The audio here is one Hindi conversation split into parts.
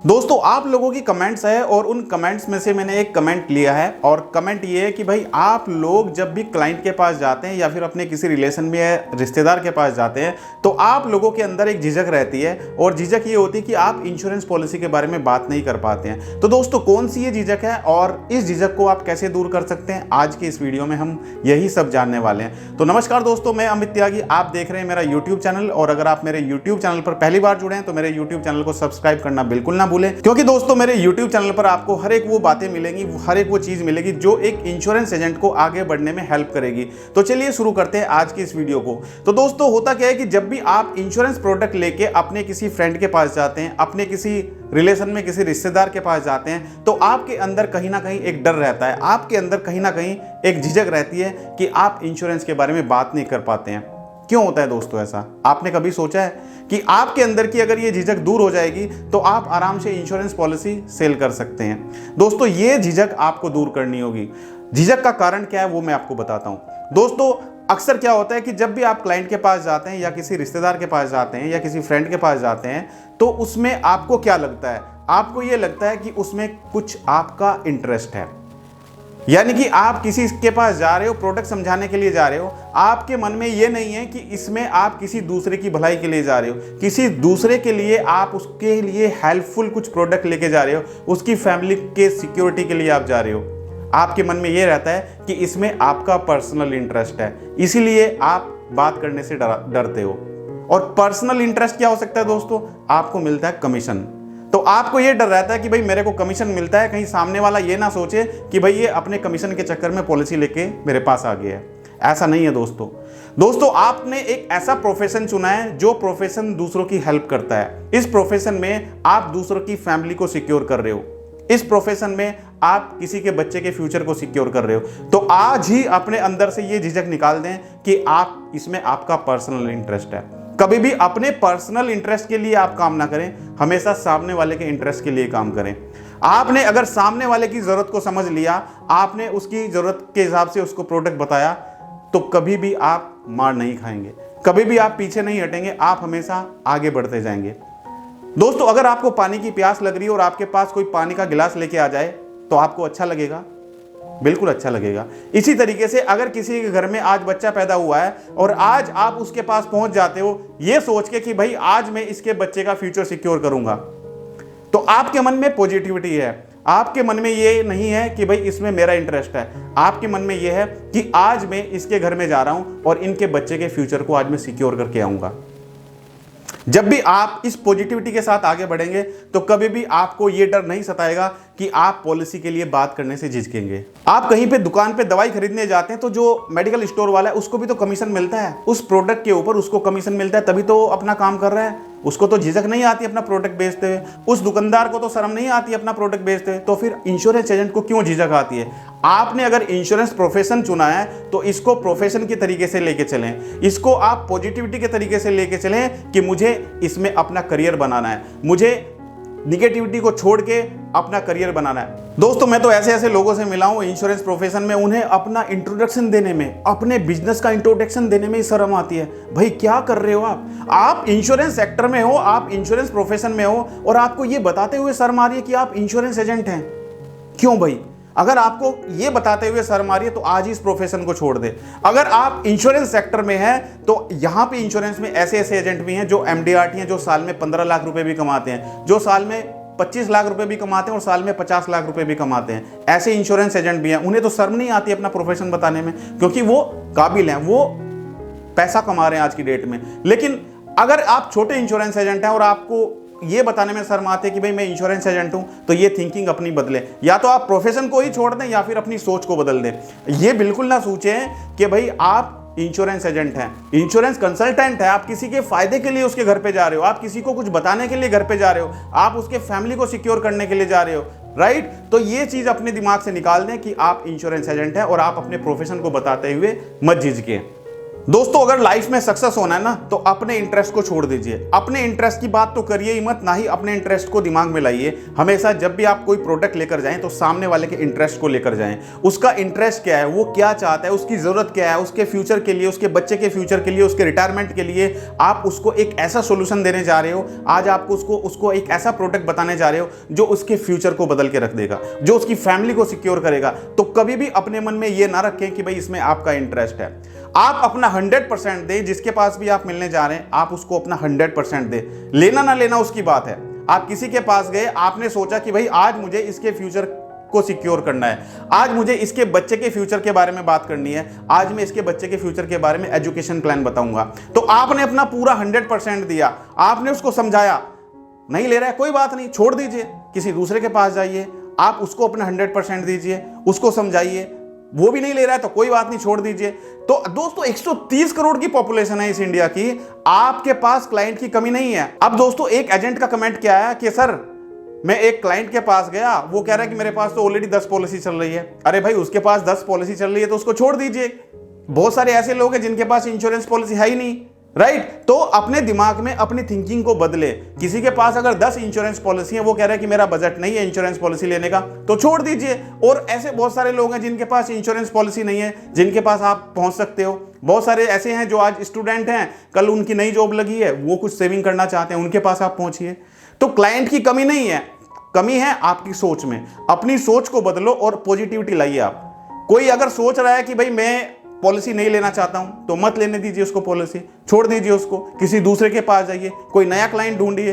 दोस्तों आप लोगों की कमेंट्स है और उन कमेंट्स में से मैंने एक कमेंट लिया है और कमेंट ये है कि भाई आप लोग जब भी क्लाइंट के पास जाते हैं या फिर अपने किसी रिलेशन में या रिश्तेदार के पास जाते हैं तो आप लोगों के अंदर एक झिझक रहती है और झिझक ये होती है कि आप इंश्योरेंस पॉलिसी के बारे में बात नहीं कर पाते हैं। तो दोस्तों कौन सी ये झिझक है और इस झिझक को आप कैसे दूर कर सकते हैं, आज के इस वीडियो में हम यही सब जानने वाले हैं। तो नमस्कार दोस्तों, मैं अमित त्यागी, आप देख रहे हैं मेरा यूट्यूब चैनल और अगर आप मेरे यूट्यूब चैनल पर पहली बार जुड़े हैं तो मेरे यूट्यूब चैनल को सब्सक्राइब करना बिल्कुल ना भूलें, क्योंकि दोस्तों मेरे YouTube चैनल पर आपको हर एक वो बातें मिलेंगी, हर एक वो चीज मिलेगी जो एक इंश्योरेंस एजेंट को आगे बढ़ने में हेल्प करेगी। तो चलिए शुरू करते हैं आज की इस वीडियो को। तो दोस्तों होता क्या है कि जब भी आप इंश्योरेंस प्रोडक्ट लेके अपने किसी फ्रेंड के पास जाते हैं, अपने किसी रिलेशन में किसी रिश्तेदार के पास जाते हैं, तो आपके अंदर कहीं ना कहीं एक डर रहता है, आपके अंदर कहीं ना कहीं एक झिझक रहती है कि आप इंश्योरेंस के बारे में बात नहीं कर पाते हैं। क्यों होता है दोस्तों ऐसा? आपने कभी सोचा है कि आपके अंदर की अगर ये झिझक दूर हो जाएगी तो आप आराम से इंश्योरेंस पॉलिसी सेल कर सकते हैं? दोस्तों ये झिझक आपको दूर करनी होगी। झिझक का कारण क्या है वो मैं आपको बताता हूं। दोस्तों अक्सर क्या होता है कि जब भी आप क्लाइंट के पास जाते हैं या किसी रिश्तेदार के पास जाते हैं या किसी फ्रेंड के पास जाते हैं तो उसमें आपको क्या लगता है? आपको ये लगता है कि उसमें कुछ आपका इंटरेस्ट है, यानी कि आप किसी के पास जा रहे हो, प्रोडक्ट समझाने के लिए जा रहे हो, आपके मन में ये नहीं है कि इसमें आप किसी दूसरे की भलाई के लिए जा रहे हो, किसी दूसरे के लिए आप उसके लिए हेल्पफुल कुछ प्रोडक्ट लेके जा रहे हो, उसकी फैमिली के सिक्योरिटी के लिए आप जा रहे हो। आपके मन में ये रहता है कि इसमें आपका पर्सनल इंटरेस्ट है, इसीलिए आप बात करने से डरते हो। और पर्सनल इंटरेस्ट क्या हो सकता है दोस्तों? आपको मिलता है कमीशन। तो आपको ये डर रहता है कि भाई मेरे को कमीशन मिलता है, कहीं सामने वाला ये ना सोचे कि भाई ये अपने कमीशन के चक्कर में पॉलिसी लेके मेरे पास आ गया है। ऐसा नहीं है दोस्तों आपने एक ऐसा प्रोफेशन चुना है जो प्रोफेशन दूसरों की हेल्प करता है। इस प्रोफेशन में आप दूसरों की फैमिली को सिक्योर कर रहे हो, इस प्रोफेशन में आप किसी के बच्चे के फ्यूचर को सिक्योर कर रहे हो। तो आज ही अपने अंदर से ये झिझक निकाल दें कि आप इसमें आपका पर्सनल इंटरेस्ट है। कभी भी अपने पर्सनल इंटरेस्ट के लिए आप काम ना करें, हमेशा सामने वाले के इंटरेस्ट के लिए काम करें। आपने अगर सामने वाले की जरूरत को समझ लिया, आपने उसकी जरूरत के हिसाब से उसको प्रोडक्ट बताया, तो कभी भी आप मार नहीं खाएंगे, कभी भी आप पीछे नहीं हटेंगे, आप हमेशा आगे बढ़ते जाएंगे। दोस्तों अगर आपको पानी की प्यास लग रही है और आपके पास कोई पानी का गिलास लेके आ जाए तो आपको अच्छा लगेगा? बिल्कुल अच्छा लगेगा। इसी तरीके से अगर किसी के घर में आज बच्चा पैदा हुआ है और आज आप उसके पास पहुंच जाते हो ये सोच के कि भाई आज मैं इसके बच्चे का फ्यूचर सिक्योर करूंगा, तो आपके मन में पॉजिटिविटी है, आपके मन में ये नहीं है कि भाई इसमें मेरा इंटरेस्ट है, आपके मन में ये है कि आज मैं इसके घर में जा रहा हूं और इनके बच्चे के फ्यूचर को आज मैं सिक्योर करके आऊंगा। जब भी आप इस पॉजिटिविटी के साथ आगे बढ़ेंगे तो कभी भी आपको यह डर नहीं सताएगा कि आप पॉलिसी के लिए बात करने से झिझकेंगे। आप कहीं पे दुकान पे दवाई खरीदने जाते हैं तो जो मेडिकल स्टोर वाला है उसको भी तो कमीशन मिलता है, उस प्रोडक्ट के ऊपर उसको कमीशन मिलता है, तभी तो अपना काम कर रहा है। उसको तो झिझक नहीं आती अपना प्रोडक्ट बेचते हुए, उस दुकानदार को तो शर्म नहीं आती अपना प्रोडक्ट बेचते हुए, तो फिर इंश्योरेंस एजेंट को क्यों झिझक आती है? आपने अगर इंश्योरेंस प्रोफेशन चुना है तो इसको प्रोफेशन के तरीके से लेके चलें, इसको आप पॉजिटिविटी के तरीके से लेके चलें कि मुझे इसमें अपना करियर बनाना है, मुझे निगेटिविटी को छोड़ के अपना करियर बनाना है। दोस्तों मैं तो ऐसे ऐसे लोगों से मिला हूं इंश्योरेंस प्रोफेशन में, उन्हें अपना इंट्रोडक्शन देने में, अपने बिजनेस का इंट्रोडक्शन देने में ही शर्म आती है। भाई क्या कर रहे हो आप इंश्योरेंस सेक्टर में हो, आप इंश्योरेंस प्रोफेशन में हो और आपको ये बताते हुए शर्म आ रही है कि आप इंश्योरेंस एजेंट हैं। क्यों भाई? अगर आपको ये बताते हुए शर्म आ रही है तो आज ही इस प्रोफेशन को छोड़ दे। अगर आप इंश्योरेंस सेक्टर में हैं तो यहां पे इंश्योरेंस में ऐसे ऐसे एजेंट भी हैं जो एमडीआरटी हैं, जो साल में 15 लाख रुपए भी कमाते हैं, जो साल में 25 लाख रुपए भी कमाते हैं और साल में 50 लाख रुपए भी कमाते हैं। ऐसे इंश्योरेंस एजेंट भी हैं, उन्हें तो शर्म नहीं आती अपना प्रोफेशन बताने में, क्योंकि वो काबिल हैं, वो पैसा कमा रहे हैं आज की डेट में। लेकिन अगर आप छोटे इंश्योरेंस एजेंट हैं और आपको ये बताने में शर्म आती है कि भाई मैं इंश्योरेंस एजेंट हूं, तो ये थिंकिंग अपनी बदले, या तो आप प्रोफेशन को ही छोड़ दें या फिर अपनी सोच को बदल दें। ये बिल्कुल ना सोचें कि भाई आप इंश्योरेंस एजेंट हैं, इंश्योरेंस कंसल्टेंट है, आप किसी के फायदे के लिए उसके घर पे जा रहे हो, आप किसी को कुछ बताने के लिए घर पे जा रहे हो, आप उसके फैमिली को सिक्योर करने के लिए जा रहे हो, राइट? तो ये चीज अपने दिमाग से निकाल दें कि आप इंश्योरेंस एजेंट हैं और आप अपने प्रोफेशन को बताते हुए मत झिझकें। दोस्तों अगर लाइफ में सक्सेस होना है ना तो अपने इंटरेस्ट को छोड़ दीजिए। अपने इंटरेस्ट की बात तो करिए ही मत, ना ही अपने इंटरेस्ट को दिमाग में लाइए। हमेशा जब भी आप कोई प्रोडक्ट लेकर जाएं तो सामने वाले के इंटरेस्ट को लेकर जाएं। उसका इंटरेस्ट क्या है, वो क्या चाहता है, उसकी जरूरत क्या है, उसके फ्यूचर के लिए, उसके बच्चे के फ्यूचर के लिए, उसके रिटायरमेंट के लिए आप उसको एक ऐसा सोल्यूशन देने जा रहे हो। आज आपको उसको एक ऐसा प्रोडक्ट बताने जा रहे हो जो उसके फ्यूचर को बदल के रख देगा, जो उसकी फैमिली को सिक्योर करेगा। तो कभी भी अपने मन में ये ना रखें कि भाई इसमें आपका इंटरेस्ट है। आप अपना 100% दे, जिसके पास भी आप मिलने जा रहे हैं आप उसको अपना 100% दे। लेना ना लेना उसकी बात है। आप किसी के पास गए, आपने सोचा कि भाई आज मुझे इसके फ्यूचर को सिक्योर करना है, आज मुझे इसके बच्चे के फ्यूचर के बारे में बात करनी है, आज मैं इसके बच्चे के फ्यूचर के बारे में एजुकेशन प्लान बताऊंगा। तो आपने अपना पूरा 100% दिया, आपने उसको समझाया। नहीं ले रहा है कोई बात नहीं, छोड़ दीजिए, किसी दूसरे के पास जाइए, आप उसको अपना 100% दीजिए, उसको समझाइए। वो भी नहीं ले रहा है तो कोई बात नहीं, छोड़ दीजिए। तो दोस्तों 130 करोड़ की पॉपुलेशन है इस इंडिया की, आपके पास क्लाइंट की कमी नहीं है। अब दोस्तों एक एजेंट का कमेंट क्या आया कि सर मैं एक क्लाइंट के पास गया, वो कह रहा है कि मेरे पास तो ऑलरेडी 10 पॉलिसी चल रही है। अरे भाई उसके पास 10 पॉलिसी चल रही है तो उसको छोड़ दीजिए। बहुत सारे ऐसे लोग हैं जिनके पास इंश्योरेंस पॉलिसी है ही नहीं, राइट। तो अपने दिमाग में अपनी थिंकिंग को बदले। किसी के पास अगर 10 इंश्योरेंस पॉलिसी है, वो कह रहा है कि मेरा बजट नहीं है इंश्योरेंस पॉलिसी लेने का, तो छोड़ दीजिए। और ऐसे बहुत सारे लोग हैं जिनके पास इंश्योरेंस पॉलिसी नहीं है, जिनके पास आप पहुंच सकते हो। बहुत सारे ऐसे हैं जो आज स्टूडेंट हैं, कल उनकी नई जॉब लगी है, वो कुछ सेविंग करना चाहते हैं, उनके पास आप पहुंचिए। तो क्लाइंट की कमी नहीं है, कमी है आपकी सोच में। अपनी सोच को बदलो और पॉजिटिविटी लाइए। आप कोई अगर सोच रहा है कि भाई मैं पॉलिसी नहीं लेना चाहता हूं, तो मत लेने दीजिए उसको पॉलिसी, छोड़ दीजिए उसको, किसी दूसरे के पास जाइए, कोई नया क्लाइंट ढूंढिए,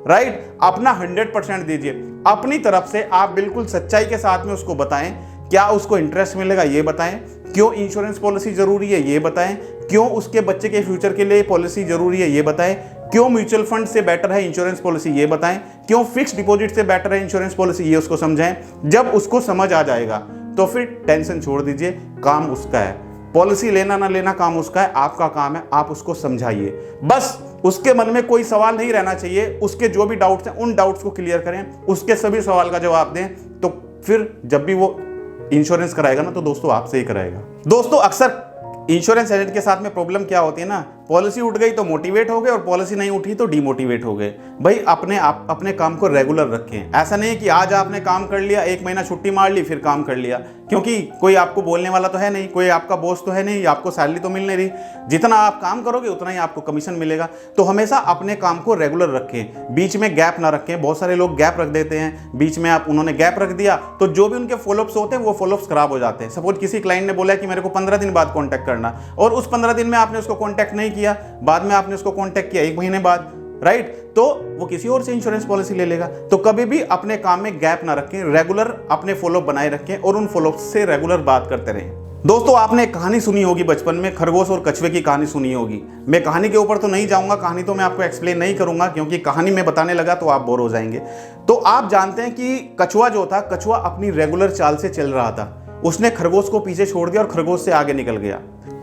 राइट। अपना 100% दीजिए। अपनी तरफ से आप बिल्कुल सच्चाई के साथ में उसको बताएं, क्या उसको इंटरेस्ट मिलेगा ये बताएं, क्यों इंश्योरेंस पॉलिसी जरूरी है ये बताएं, क्यों उसके बच्चे के फ्यूचर के लिए पॉलिसी जरूरी है ये बताएं, क्यों म्यूचुअल फंड से बेटर है इंश्योरेंस पॉलिसी ये बताएं, क्यों फिक्स डिपॉजिट से बेटर है इंश्योरेंस पॉलिसी ये उसको समझाएं। जब उसको समझ आ जाएगा तो फिर टेंशन छोड़ दीजिए, काम उसका है। पॉलिसी लेना ना लेना काम उसका है, आपका काम है आप उसको समझाइए। बस उसके मन में कोई सवाल नहीं रहना चाहिए। उसके जो भी डाउट्स हैं उन डाउट्स को क्लियर करें, उसके सभी सवाल का जवाब दें। तो फिर जब भी वो इंश्योरेंस कराएगा ना तो दोस्तों आपसे ही कराएगा। दोस्तों अक्सर इंश्योरेंस एजेंट के साथ में प्रॉब्लम क्या होती है ना, पॉलिसी उठ गई तो मोटिवेट हो गए और पॉलिसी नहीं उठी तो डीमोटिवेट हो गए। भाई अपने काम को रेगुलर रखें। ऐसा नहीं है कि आज आपने काम कर लिया, 1 महीना छुट्टी मार ली, फिर काम कर लिया, क्योंकि कोई आपको बोलने वाला तो है नहीं, कोई आपका बॉस तो है नहीं, आपको सैलरी तो मिल नहीं रही। जितना आप काम करोगे उतना ही आपको कमीशन मिलेगा। तो हमेशा अपने काम को रेगुलर रखें, बीच में गैप ना रखें। बहुत सारे लोग गैप रख देते हैं, बीच में उन्होंने गैप रख दिया तो जो भी उनके फॉलोअप्स होते हैं वो फॉलोअप्स खराब हो जाते हैं। सपोज किसी क्लाइंट ने बोला कि मेरे को 15 दिन बाद कॉन्टैक्ट करना, और उस 15 दिन में आपने उसको कॉन्टैक्ट नहीं किया, बाद में आपने उसको कांटेक्ट किया 1 महीने बाद, राइट, तो वो किसी और से इंश्योरेंस पॉलिसी ले लेगा। तो कभी भी अपने काम में गैप ना रखें, रेगुलर अपने फॉलोअप बनाए रखें और उन फॉलोअप से रेगुलर बात करते रहें। दोस्तों आपने एक कहानी सुनी होगी बचपन में, खरगोश और कछुए की कहानी सुनी होगी। मैं कहानी के ऊपर तो नहीं जाऊंगा, कहानी तो मैं आपको एक्सप्लेन नहीं करूंगा क्योंकि कहानी में बताने लगा तो आप बोर हो जाएंगे। तो आप जानते हैं कि कछुआ जो था, कछुआ अपनी रेगुलर चाल से चल रहा था। उसने खरगोश को पीछे छोड़ दिया और खरगोश से आगे निकल गया।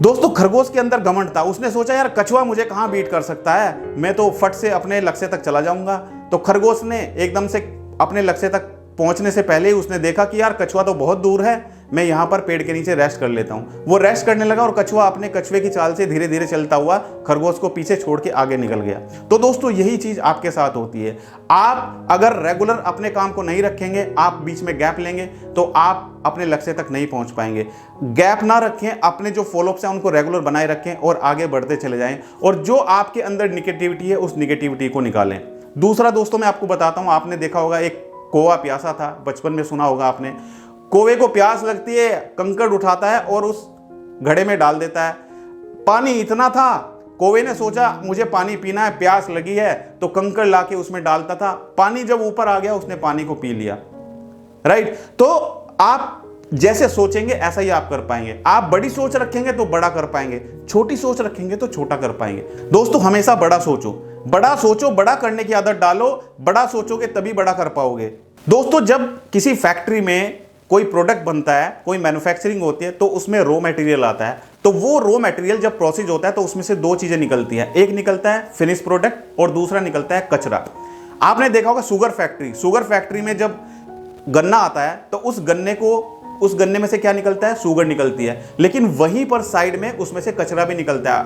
दोस्तों खरगोश के अंदर घमंड था, उसने सोचा यार कछुआ मुझे कहां बीट कर सकता है, मैं तो फट से अपने लक्ष्य तक चला जाऊंगा। तो खरगोश ने एकदम से अपने लक्ष्य तक पहुंचने से पहले ही उसने देखा कि यार कछुआ तो बहुत दूर है, मैं यहाँ पर पेड़ के नीचे रेस्ट कर लेता हूँ। वो रेस्ट करने लगा और कछुआ अपने कछुए की चाल से धीरे धीरे चलता हुआ खरगोश को पीछे छोड़ के आगे निकल गया। तो दोस्तों यही चीज आपके साथ होती है। आप अगर रेगुलर अपने काम को नहीं रखेंगे, आप बीच में गैप लेंगे तो आप अपने लक्ष्य तक नहीं पहुंच पाएंगे। गैप ना रखें, अपने जो फॉलोअप्स हैं उनको रेगुलर बनाए रखें और आगे बढ़ते चले जाएं, और जो आपके अंदर निगेटिविटी है उस निगेटिविटी को निकालें। दूसरा दोस्तों मैं आपको बताता हूं, आपने देखा होगा एक कौवा प्यासा था, बचपन में सुना होगा आपने। कौवे को प्यास लगती है, कंकड़ उठाता है और उस घड़े में डाल देता है। पानी इतना था, कौवे ने सोचा मुझे पानी पीना है, प्यास लगी है, तो कंकड़ लाके उसमें डालता था। पानी जब ऊपर आ गया उसने पानी को पी लिया, राइट। तो आप जैसे सोचेंगे ऐसा ही आप कर पाएंगे। आप बड़ी सोच रखेंगे तो बड़ा कर पाएंगे, छोटी सोच रखेंगे तो छोटा कर पाएंगे। दोस्तों हमेशा बड़ा सोचो, बड़ा सोचो, बड़ा करने की आदत डालो। बड़ा सोचोगे तभी बड़ा कर पाओगे। दोस्तों जब किसी फैक्ट्री में कोई प्रोडक्ट बनता है, कोई मैन्युफैक्चरिंग होती है, तो उसमें रॉ मटेरियल आता है। तो वो रॉ मटेरियल जब प्रोसेस होता है तो उसमें से 2 चीजें निकलती हैं, एक निकलता है फिनिश प्रोडक्ट और दूसरा निकलता है कचरा। आपने देखा होगा शुगर फैक्ट्री में जब गन्ना आता है तो उस गन्ने को उस गन्ने में से क्या निकलता है, शुगर निकलती है, लेकिन वहीं पर साइड में उसमें से कचरा भी निकलता है।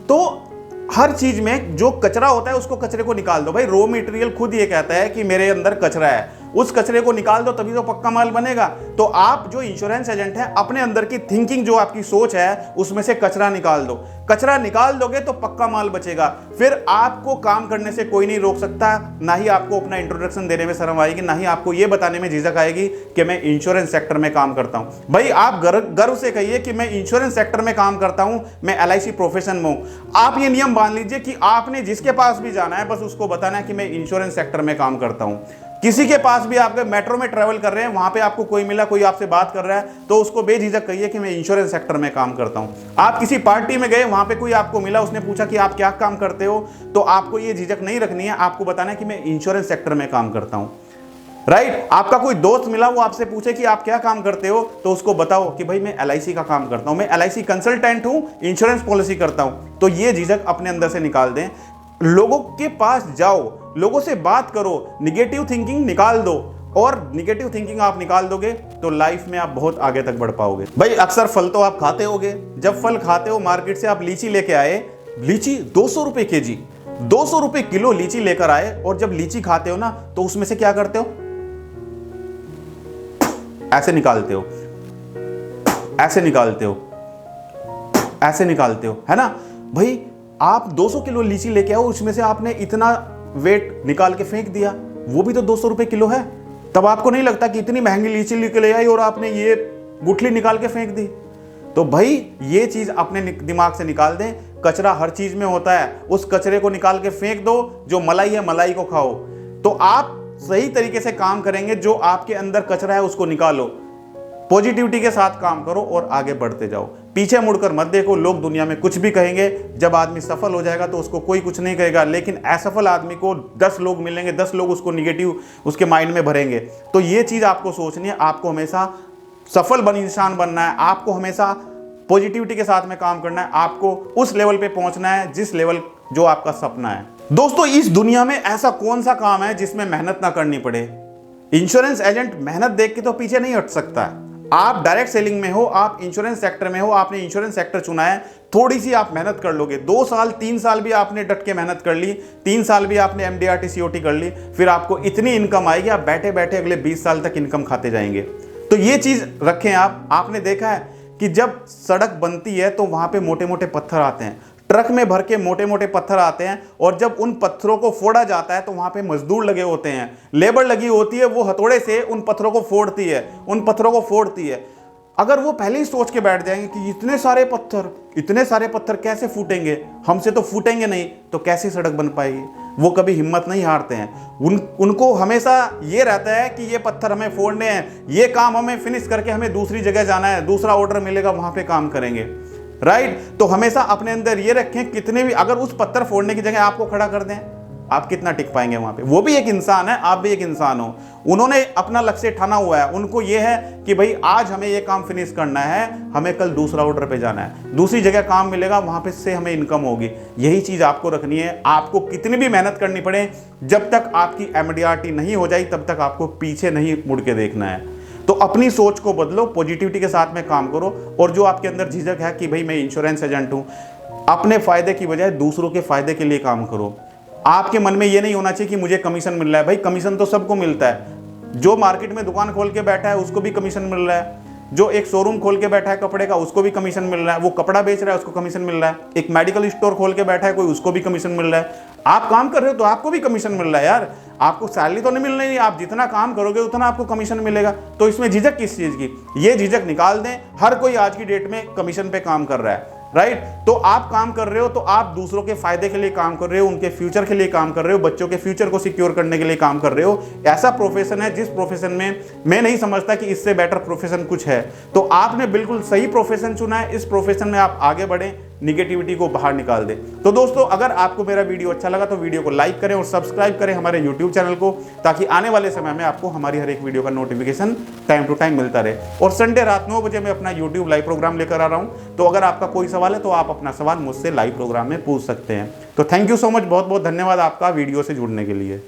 तो हर चीज में जो कचरा होता है उसको कचरे को निकाल दो। भाई रॉ मटेरियल खुद ये कहता है कि मेरे अंदर कचरा है, उस कचरे को निकाल दो तभी तो पक्का माल बनेगा। तो आप जो इंश्योरेंस एजेंट है अपने अंदर की थिंकिंग, जो आपकी सोच है, उसमें से कचरा निकाल दो। कचरा निकाल दोगे तो पक्का माल बचेगा। फिर आपको काम करने से कोई नहीं रोक सकता, ना ही आपको अपना इंट्रोडक्शन देने में शर्म आएगी, ना ही आपको यह बताने में झिझक आएगी कि मैं इंश्योरेंस सेक्टर में काम करता हूं। भाई आप गर्व से कहिए कि मैं इंश्योरेंस सेक्टर में काम करता हूं, मैं LIC प्रोफेशन में हूं। आप ये नियम बांध लीजिए कि आपने जिसके पास भी जाना है बस उसको बताना है कि मैं इंश्योरेंस सेक्टर में काम करता हूं। किसी के पास भी आप मेट्रो में ट्रैवल कर रहे हैं, वहां पे आपको कोई मिला, कोई आपसे बात कर रहा है, तो उसको बेझिझक कहिए कि मैं इंश्योरेंस सेक्टर में काम करता हूं। आप किसी पार्टी में गए, वहां पे कोई आपको मिला, उसने पूछा कि आप क्या काम करते हो, तो आपको ये झिझक नहीं रखनी है, आपको बताना है कि मैं इंश्योरेंस सेक्टर में काम करता हूं। राइट? आपका कोई दोस्त मिला, वो आपसे पूछे कि आप क्या काम करते हो, तो उसको बताओ कि भाई मैं LIC का काम करता हूं, मैं LIC कंसल्टेंट हूं, इंश्योरेंस पॉलिसी करता हूं। तो ये झिझक अपने अंदर से निकाल दें। लोगों के पास जाओ, लोगों से बात करो, निगेटिव थिंकिंग निकाल दो, और निगेटिव थिंकिंग आप निकाल दोगे तो लाइफ में आप बहुत आगे तक बढ़ पाओगे। भाई अक्सर फल तो आप खाते होगे, जब फल खाते हो मार्केट से आप लीची लेके आए, लीची 200 रुपए केजी, 200 रुपए किलो लीची लेकर आए, और जब लीची खाते हो ना तो उसमें से क्या करते हो, ऐसे निकालते हो, ऐसे निकालते हो, ऐसे निकालते हो, है ना। भाई आप 200 किलो लीची लेके आओ, उसमें से आपने इतना वेट निकाल के फेंक दिया, वो भी तो 200 रुपए किलो है। तब आपको नहीं लगता कि इतनी महंगी लीची लेके ले आई और आपने ये गुठली निकाल के फेंक दी। तो भाई ये चीज अपने दिमाग से निकाल दें। कचरा हर चीज में होता है, उस कचरे को निकाल के फेंक दो, जो मलाई है मलाई को खाओ। तो आप सही तरीके से काम करेंगे, जो आपके अंदर कचरा है उसको निकालो, पॉजिटिविटी के साथ काम करो और आगे बढ़ते जाओ। पीछे मुड़कर मत देखो, लोग दुनिया में कुछ भी कहेंगे। जब आदमी सफल हो जाएगा तो उसको कोई कुछ नहीं कहेगा, लेकिन असफल आदमी को 10 लोग मिलेंगे, 10 लोग उसको निगेटिव उसके माइंड में भरेंगे। तो ये चीज आपको सोचनी है। आपको हमेशा सफल इंसान बनना है, आपको हमेशा पॉजिटिविटी के साथ में काम करना है, आपको उस लेवल पे पहुंचना है जिस लेवल जो आपका सपना है। दोस्तों इस दुनिया में ऐसा कौन सा काम है जिसमें मेहनत ना करनी पड़े। इंश्योरेंस एजेंट मेहनत देख के तो पीछे नहीं हट सकता है। आप डायरेक्ट सेलिंग में हो, आप इंश्योरेंस सेक्टर में हो, आपने इंश्योरेंस सेक्टर चुना है, थोड़ी सी आप मेहनत कर लोगे, 2 साल 3 साल भी आपने डट के मेहनत कर ली, 3 साल भी आपने MDRT COT कर ली, फिर आपको इतनी इनकम आएगी, आप बैठे बैठे अगले 20 साल तक इनकम खाते जाएंगे। तो ये चीज रखें। आपने देखा है कि जब सड़क बनती है तो वहां पे मोटे मोटे पत्थर आते हैं, ट्रक में भर के मोटे मोटे पत्थर आते हैं, और जब उन पत्थरों को फोड़ा जाता है तो वहां पे मजदूर लगे होते हैं, लेबर लगी होती है, वो हथौड़े से उन पत्थरों को फोड़ती है, उन पत्थरों को फोड़ती है। अगर वो पहले ही सोच के बैठ जाएंगे कि इतने सारे पत्थर कैसे फूटेंगे, हमसे तो फूटेंगे नहीं, तो कैसी सड़क बन पाएगी। वो कभी हिम्मत नहीं हारते हैं। उनको हमेशा ये रहता है कि ये पत्थर हमें फोड़ने हैं, ये काम हमें फिनिश करके हमें दूसरी जगह जाना है, दूसरा ऑर्डर मिलेगा, वहां पे काम करेंगे। राइट? तो हमेशा अपने अंदर ये रखें, कितने भी अगर उस पत्थर फोड़ने की जगह आपको खड़ा कर दें, आप कितना टिक पाएंगे वहां पे। वो भी एक इंसान है, आप भी एक इंसान हो। उन्होंने अपना लक्ष्य ठाना हुआ है, उनको ये है कि भाई आज हमें ये काम फिनिश करना है, हमें कल दूसरा ऑर्डर पे जाना है, दूसरी जगह काम मिलेगा, वहां पे से हमें इनकम होगी। यही चीज आपको रखनी है। आपको कितनी भी मेहनत करनी पड़े, जब तक आपकी MDRT नहीं हो जाए तब तक आपको पीछे नहीं मुड़ के देखना है। तो अपनी सोच को बदलो, पॉजिटिविटी के साथ में काम करो, और जो आपके अंदर झिझक है कि भाई मैं इंश्योरेंस एजेंट हूं, अपने फायदे की बजाय दूसरों के फायदे के लिए काम करो। आपके मन में ये नहीं होना चाहिए कि मुझे कमीशन मिल रहा है। भाई कमीशन तो सबको मिलता है। जो मार्केट में दुकान खोल के बैठा है उसको भी कमीशन मिल रहा है, जो एक शोरूम खोल के बैठा है कपड़े का उसको भी कमीशन मिल रहा है, वो कपड़ा बेच रहा है उसको कमीशन मिल रहा है, एक मेडिकल स्टोर खोल के बैठा है कोई उसको भी कमीशन मिल रहा है। आप काम कर रहे हो तो आपको भी कमीशन मिल रहा है यार। आपको सैलरी तो नहीं मिल रही, आप जितना काम करोगे उतना आपको कमीशन मिलेगा। तो इसमें झिझक किस चीज की, ये झिझक निकाल दें। हर कोई आज की डेट में कमीशन पे काम कर रहा है। राइट? तो आप काम कर रहे हो तो आप दूसरों के फायदे के लिए काम कर रहे हो, उनके फ्यूचर के लिए काम कर रहे हो, बच्चों के फ्यूचर को सिक्योर करने के लिए काम कर रहे हो। ऐसा प्रोफेशन है जिस प्रोफेशन में मैं नहीं समझता कि इससे बेटर प्रोफेशन कुछ है। तो आपने बिल्कुल सही प्रोफेशन चुना है, इस प्रोफेशन में आप आगे बढ़ें, निगेटिविटी को बाहर निकाल दें। तो दोस्तों अगर आपको मेरा वीडियो अच्छा लगा तो वीडियो को लाइक करें और सब्सक्राइब करें हमारे यूट्यूब चैनल को, ताकि आने वाले समय में आपको हमारी हर एक वीडियो का नोटिफिकेशन टाइम टू टाइम मिलता रहे। और संडे रात 9 बजे मैं अपना यूट्यूब लाइव प्रोग्राम लेकर आ रहा हूं, तो अगर आपका कोई सवाल है तो आप अपना सवाल मुझसे लाइव प्रोग्राम में पूछ सकते हैं। तो थैंक यू सो मच, बहुत बहुत धन्यवाद आपका वीडियो से जुड़ने के लिए।